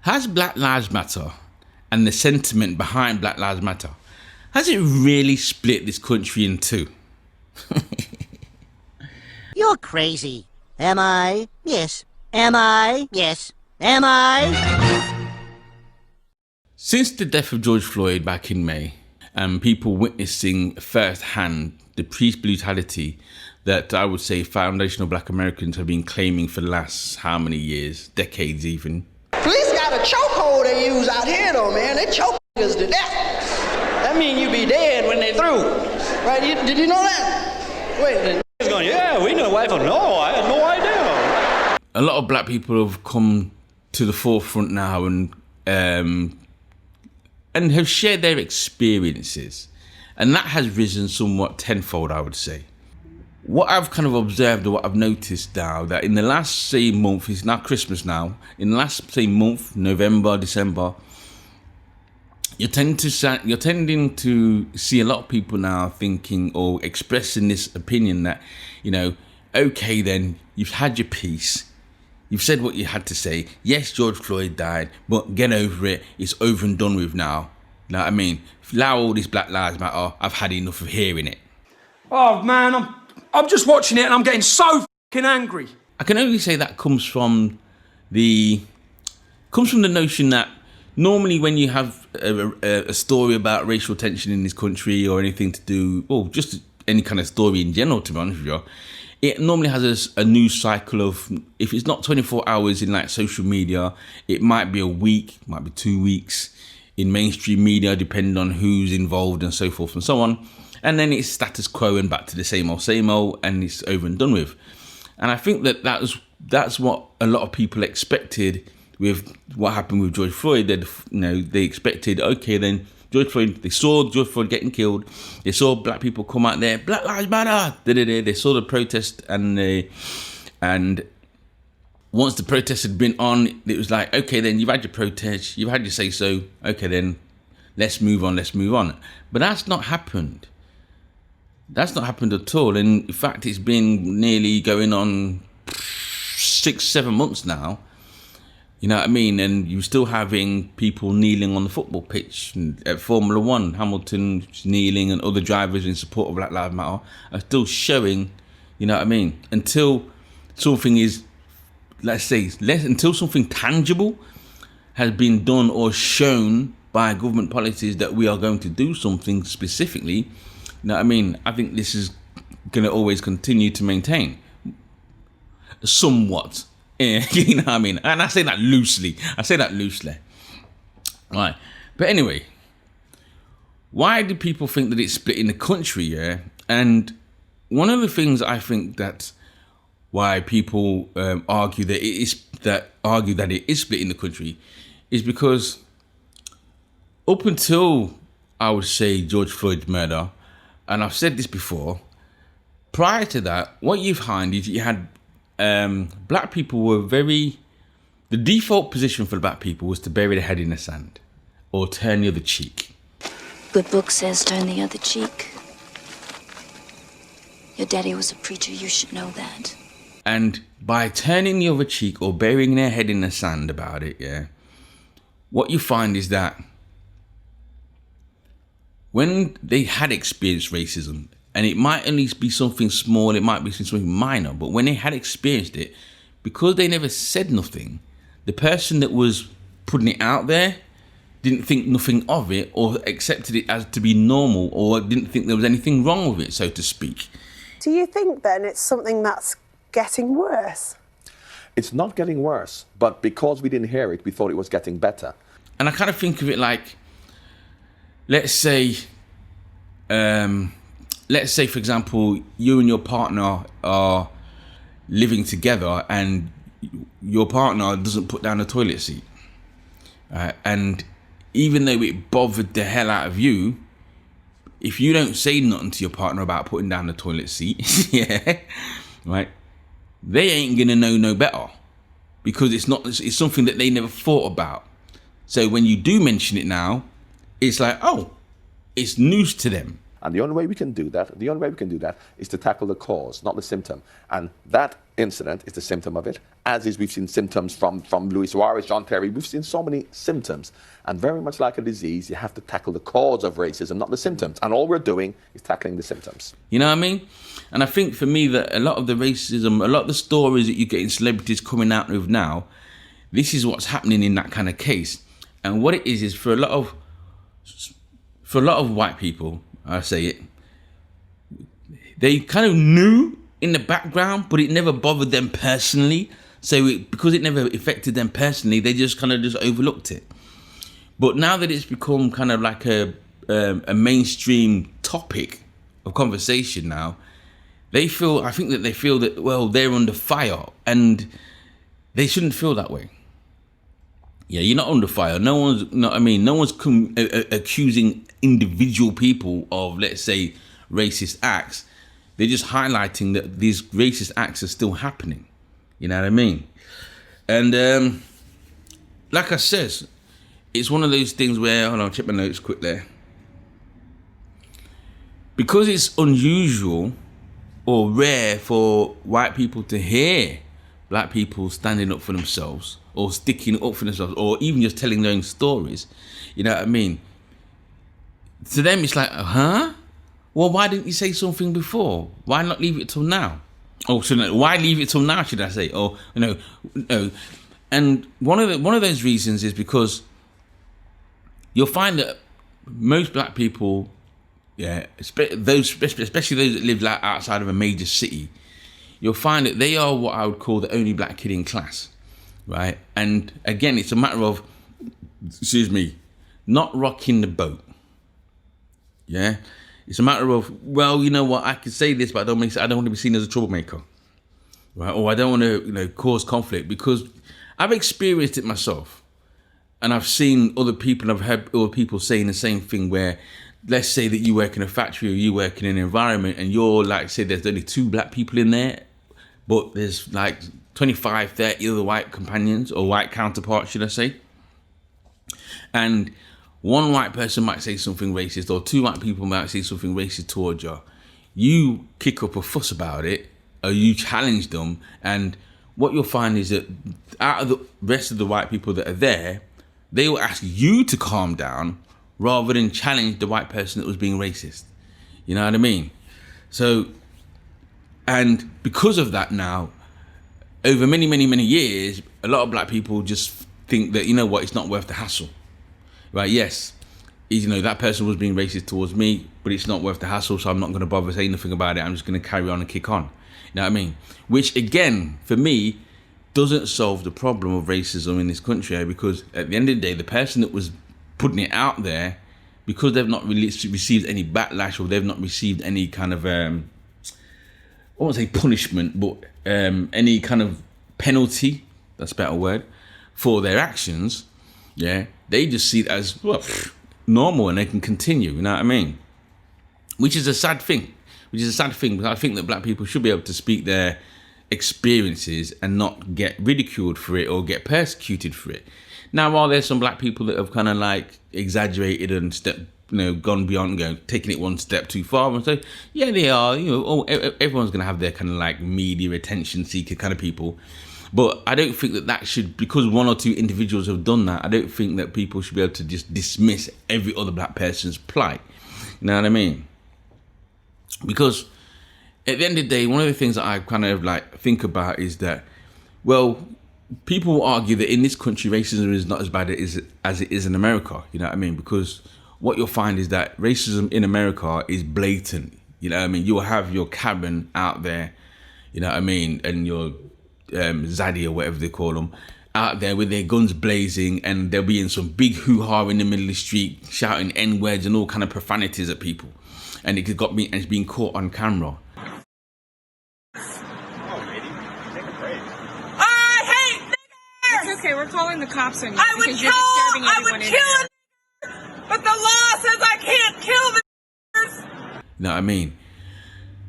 Has Black Lives Matter and the sentiment behind Black Lives Matter, has it really split this country in two? You're crazy. Am I? Yes. Am I? Yes. Am I? Since the death of George Floyd back in May, and people witnessing firsthand the police brutality that I would say foundational Black Americans have been claiming for the last how many years, decades even. Police got a chokehold they use out here though, man. They choke niggas to death. That mean you be dead when they through. Right? Did you know that? Wait, the niggas going, yeah, we know why for no, I had no idea. A lot of Black people have come to the forefront now and have shared their experiences. And that has risen somewhat tenfold, I would say. What I've kind of observed, or what I've noticed now, that in the last, say, month, it's now Christmas now, in the last, say, month, November, December, you're tending to see a lot of people now thinking or expressing this opinion that, you know, okay then, you've had your piece, you've said what you had to say, yes, George Floyd died, but get over it, it's over and done with now. You know what I mean? Allow all this Black Lives Matter, I've had enough of hearing it. Oh man, I'm just watching it and I'm getting so fucking angry. I can only say that comes from the notion that normally when you have a story about racial tension in this country or anything to do, or just any kind of story in general, to be honest with you, it normally has a news cycle of, if it's not 24 hours in like social media, it might be a week, might be 2 weeks in mainstream media, depending on who's involved and so forth and so on. And then it's status quo and back to the same old, and it's over and done with. And I think that's what a lot of people expected with what happened with George Floyd. That, you know, they expected, okay, then George Floyd, they saw George Floyd getting killed. They saw Black people come out there, Black Lives Matter. They saw the protest, and once the protest had been on, it was like, okay, then you've had your protest, you've had your say so. Okay, then let's move on. But that's not happened. That's not happened at all. And in fact, it's been nearly going on 6-7 months now. You know what I mean? And you're still having people kneeling on the football pitch. At Formula One, Hamilton kneeling and other drivers in support of Black Lives Matter are still showing, you know what I mean? Until something is, let's say, until something tangible has been done or shown by government policies that we are going to do something specifically, you know what I mean? I think this is going to always continue to maintain somewhat. Yeah, you know what I mean? And I say that loosely. Right. But anyway, why do people think that it's split in the country, yeah? And one of the things I think that why people argue that it is split in the country is because up until, I would say, George Floyd's murder, and I've said this before, prior to that, what you find is you had Black people were the default position for Black people was to bury their head in the sand or turn the other cheek. Good book says turn the other cheek. Your daddy was a preacher, you should know that. And by turning the other cheek or burying their head in the sand about it, yeah, what you find is that when they had experienced racism, and it might at least be something small, it might be something minor, but when they had experienced it, because they never said nothing, the person that was putting it out there didn't think nothing of it or accepted it as to be normal or didn't think there was anything wrong with it, so to speak. Do you think then it's something that's getting worse? It's not getting worse, but because we didn't hear it, we thought it was getting better. And I kind of think of it like, let's say, for example, you and your partner are living together and your partner doesn't put down the toilet seat. And even though it bothered the hell out of you, if you don't say nothing to your partner about putting down the toilet seat, yeah, right, they ain't gonna know no better because it's something that they never thought about. So when you do mention it now, it's like, oh, it's news to them. And the only way we can do that is to tackle the cause, not the symptom. And that incident is the symptom of it. as is we've seen symptoms from Luis Suarez, John Terry. We've seen so many symptoms. And very much like a disease, you have to tackle the cause of racism, not the symptoms. And all we're doing is tackling the symptoms. You know what I mean? And I think for me that a lot of the racism, a lot of the stories that you get in celebrities coming out with now, this is what's happening in that kind of case. And what it is for a lot of white people, I say it, they kind of knew in the background, but it never bothered them personally. So because it never affected them personally, they just kind of just overlooked it. But now that it's become kind of like a mainstream topic of conversation now, I think that they feel that, well, they're under fire, and they shouldn't feel that way. Yeah, you're not under fire. No one's accusing individual people of, let's say, racist acts. They're just highlighting that these racist acts are still happening. You know what I mean? And like I said, it's one of those things where, hold on, I'll check my notes quick there. Because it's unusual or rare for white people to hear black people standing up for themselves or sticking up for themselves or even just telling their own stories, you know what I mean? To them, it's like, huh? Well, why didn't you say something before? Why not leave it till now? Why leave it till now, should I say? Or, no. And one of those reasons is because you'll find that most black people, yeah, especially those that live like outside of a major city, you'll find that they are what I would call the only black kid in class, right? And again, it's a matter of, not rocking the boat. Yeah, it's a matter of, well, you know what, I could say this, but I don't want to be seen as a troublemaker, right? Or I don't want to, cause conflict, because I've experienced it myself. And I've seen other people, I've heard other people saying the same thing where, let's say that you work in a factory or you work in an environment and you're like, say there's only 2 black people in there, but there's like 25, 30 other white companions or white counterparts, should I say. And one white person might say something racist, or 2 white people might say something racist towards you. You kick up a fuss about it, or you challenge them, and what you'll find is that out of the rest of the white people that are there, they will ask you to calm down rather than challenge the white person that was being racist. You know what I mean? So, and because of that now, over many, many, many years, a lot of black people just think that, you know what, it's not worth the hassle. Right, yes, that person was being racist towards me, but it's not worth the hassle, so I'm not going to bother saying nothing about it. I'm just going to carry on and kick on. You know what I mean? Which, again, for me, doesn't solve the problem of racism in this country, because at the end of the day, the person that was putting it out there, because they've not really received any backlash or they've not received any kind of, I won't say punishment, but any kind of penalty, that's a better word, for their actions, yeah, they just see it as, well, normal, and they can continue, you know what I mean? Which is a sad thing. Because I think that black people should be able to speak their experiences and not get ridiculed for it or get persecuted for it. Now, while there's some black people that have kind of like exaggerated and gone beyond, taking it one step too far, and so yeah, they are. Everyone's gonna have their kind of like media attention seeker kind of people, but I don't think that should, because 1 or 2 individuals have done that, I don't think that people should be able to just dismiss every other black person's plight. You know what I mean? Because at the end of the day, one of the things that I kind of like think about is that, well, people will argue that in this country, racism is not as bad as it is in America. You know what I mean? Because what you'll find is that racism in America is blatant. You know what I mean? You'll have your Karen out there, you know what I mean, and your Zaddy or whatever they call them, out there with their guns blazing, and they'll be in some big hoo-ha in the middle of the street, shouting N-words and all kind of profanities at people. And it's being caught on camera. It's okay, we're calling the cops on you because you're disturbing everyone in here. But the law says I can't kill the. You know what I mean?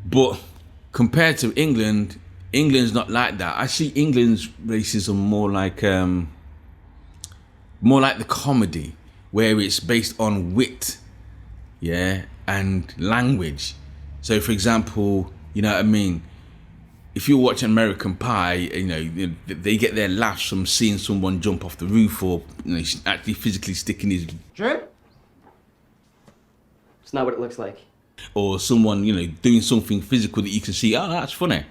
But compared to England, England's not like that. I see England's racism more like the comedy, where it's based on wit, yeah, and language. So, for example, you know what I mean? if you're watching American Pie, you know, they get their laughs from seeing someone jump off the roof or, you know, actually physically sticking his... Drew? It's not what it looks like. Or someone, you know, doing something physical that you can see, oh, that's funny.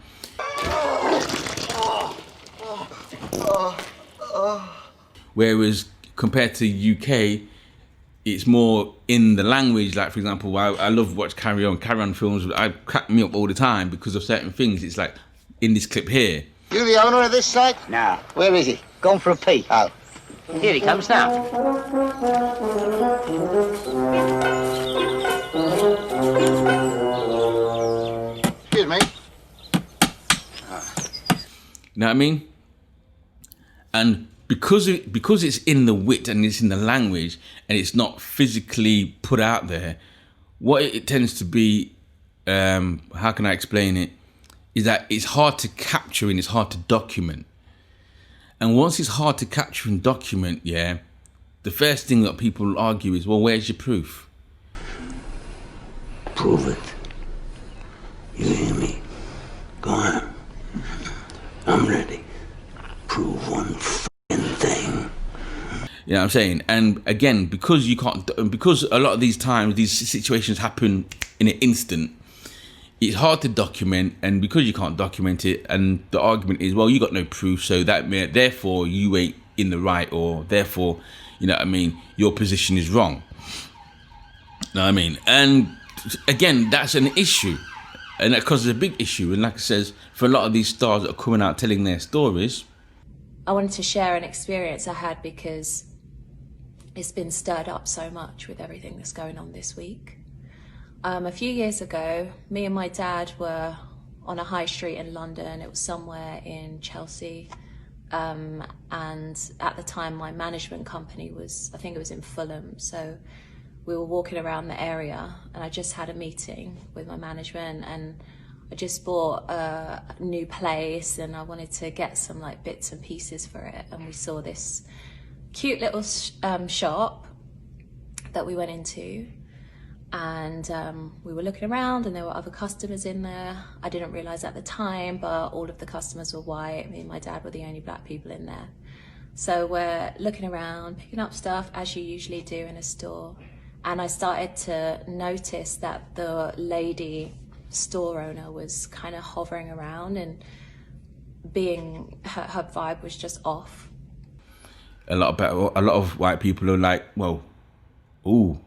Whereas compared to UK, it's more in the language. Like, for example, I love watch Carry On films. I crack me up all the time because of certain things. It's like in this clip here. You the owner of this site? Nah. Where is he? Gone for a pee. Oh. Here he comes now. Excuse me. You know what I mean? And because it's in the wit and it's in the language and it's not physically put out there, what it tends to be, how can I explain it, is that it's hard to capture and it's hard to document. And once it's hard to capture and document, yeah, the first thing that people argue is, well, where's your proof? Prove it. You hear me? Go on. I'm ready. Prove one f***ing thing. You know what I'm saying? And again, because you can't, because a lot of these times, these situations happen in an instant, it's hard to document, and because you can't document it, and the argument is, well, you got no proof, so that therefore you ain't in the right, or therefore, you know what I mean, your position is wrong. You know what I mean? And again, that's an issue, and that causes a big issue. And like I says, for a lot of these stars that are coming out telling their stories, I wanted to share an experience I had because it's been stirred up so much with everything that's going on this week. A few years ago, me and my dad were on a high street in London. It was somewhere in Chelsea. And at the time, my management company was, I think it was in Fulham. So we were walking around the area and I just had a meeting with my management, and I just bought a new place and I wanted to get some like bits and pieces for it. And we saw this cute little shop that we went into. And we were looking around and there were other customers in there. I didn't realize at the time, but all of the customers were white. Me and my dad were the only black people in there. So we're looking around, picking up stuff as you usually do in a store. And I started to notice that the lady store owner was kind of hovering around, and being, her vibe was just off. A lot of white people are like, well, ooh,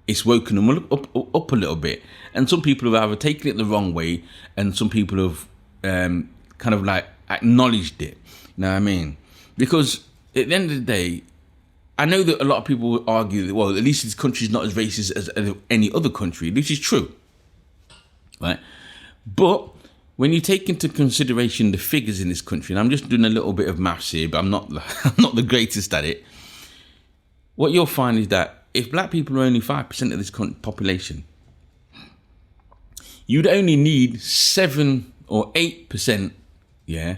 it's woken them up a little bit. And some people have either taken it the wrong way, and some people have kind of like acknowledged it. You know what I mean? Because at the end of the day, I know that a lot of people will argue that, well, at least this country is not as racist as any other country, which is true, right? But when you take into consideration the figures in this country, and I'm just doing a little bit of maths here, but I'm not the greatest at it, what you'll find is that if black people are only 5% of this population, you'd only need 7 or 8%, yeah,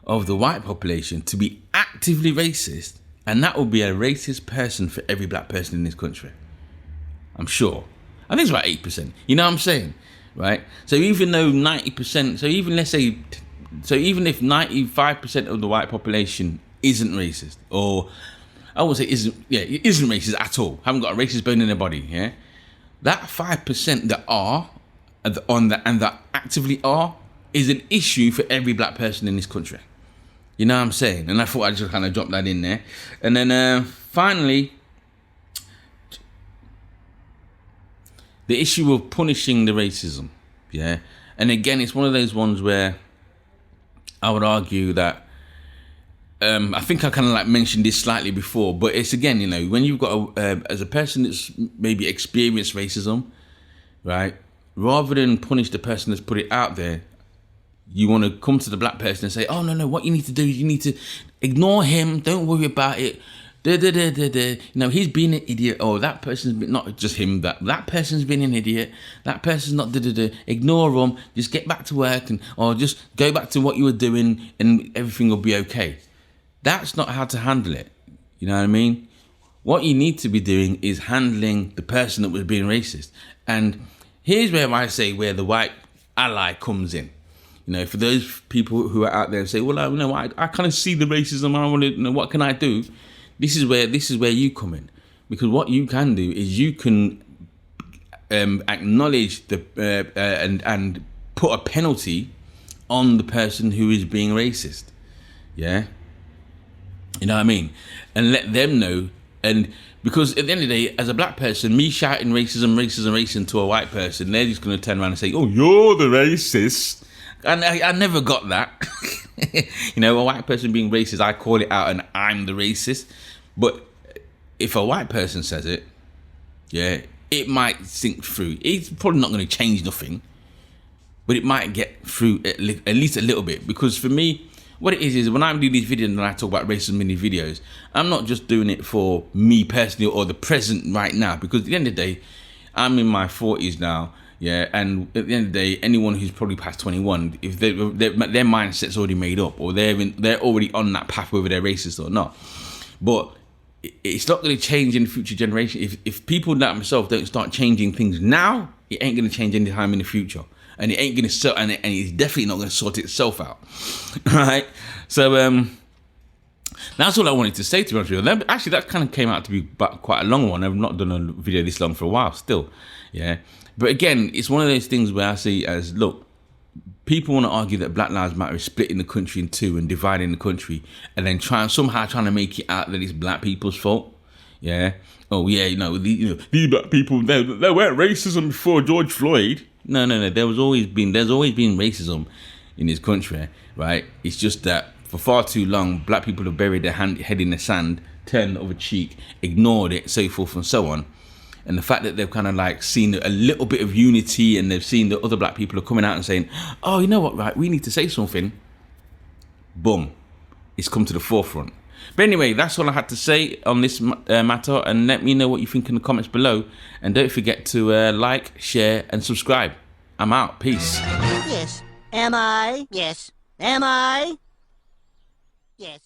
of the white population to be actively racist, and that would be a racist person for every black person in this country. I'm sure. I think it's about 8%. You know what I'm saying? Right? So even though 90%, so even let's say, so even if 95% of the white population isn't racist, or I would say it isn't racist at all, haven't got a racist bone in their body, yeah? That 5% that are, and that actively are, is an issue for every black person in this country. You know what I'm saying? And I thought I'd just kind of drop that in there. And then finally, the issue of punishing the racism, yeah? And again, it's one of those ones where I would argue that, I think I kind of like mentioned this slightly before, but it's again, you know, when you've got, as a person that's maybe experienced racism, right? Rather than punish the person that's put it out there, you want to come to the black person and say, oh, no, what you need to do is you need to ignore him. Don't worry about it. You know, he's been an idiot. Oh, that person's been, not just him, that person's been an idiot. That person's not Ignore them. Just get back to work, or just go back to what you were doing and everything will be okay. That's not how to handle it. You know what I mean? What you need to be doing is handling the person that was being racist. And here's where I say where the white ally comes in. You know, for those people who are out there and say, well, I kind of see the racism. I want to, what can I do? This is where you come in, because what you can do is you can acknowledge and put a penalty on the person who is being racist. Yeah, you know what I mean, and let them know. And because at the end of the day, as a black person, me shouting racism to a white person, they're just going to turn around and say, oh, you're the racist. And I never got that. You know, a white person being racist, I call it out and I'm the racist. But if a white person says it, yeah, it might sink through. It's probably not going to change nothing, but it might get through at least a little bit. Because for me, what it is when I'm doing these videos and I talk about racism in these videos, I'm not just doing it for me personally or the present right now. Because at the end of the day, I'm in my 40s now. Yeah, and at the end of the day, anyone who's probably past 21, if their mindset's already made up, or they're already on that path, whether they're racist or not. But it's not going to change in the future generation. If people like myself don't start changing things now, it ain't going to change any time in the future, and it ain't going to and it's definitely not going to sort itself out. Right? So that's all I wanted to say, to be honest with you. Actually, that kind of came out to be quite a long one. I've not done a video this long for a while still. Yeah. But again, it's one of those things where I see as, look, people want to argue that Black Lives Matter is splitting the country in two and dividing the country, and then somehow trying to make it out that it's black people's fault. Yeah. Oh yeah, these black people, they weren't racism before George Floyd. No. There's always been racism in this country, right? It's just that for far too long, black people have buried their head in the sand, turned the other cheek, ignored it, so forth and so on. And the fact that they've kind of like seen a little bit of unity, and they've seen that other black people are coming out and saying, oh, you know what, right, we need to say something. Boom. It's come to the forefront. But anyway, that's all I had to say on this matter. And let me know what you think in the comments below. And don't forget to like, share, and subscribe. I'm out. Peace. Yes. Am I? Yes. Am I? Yes.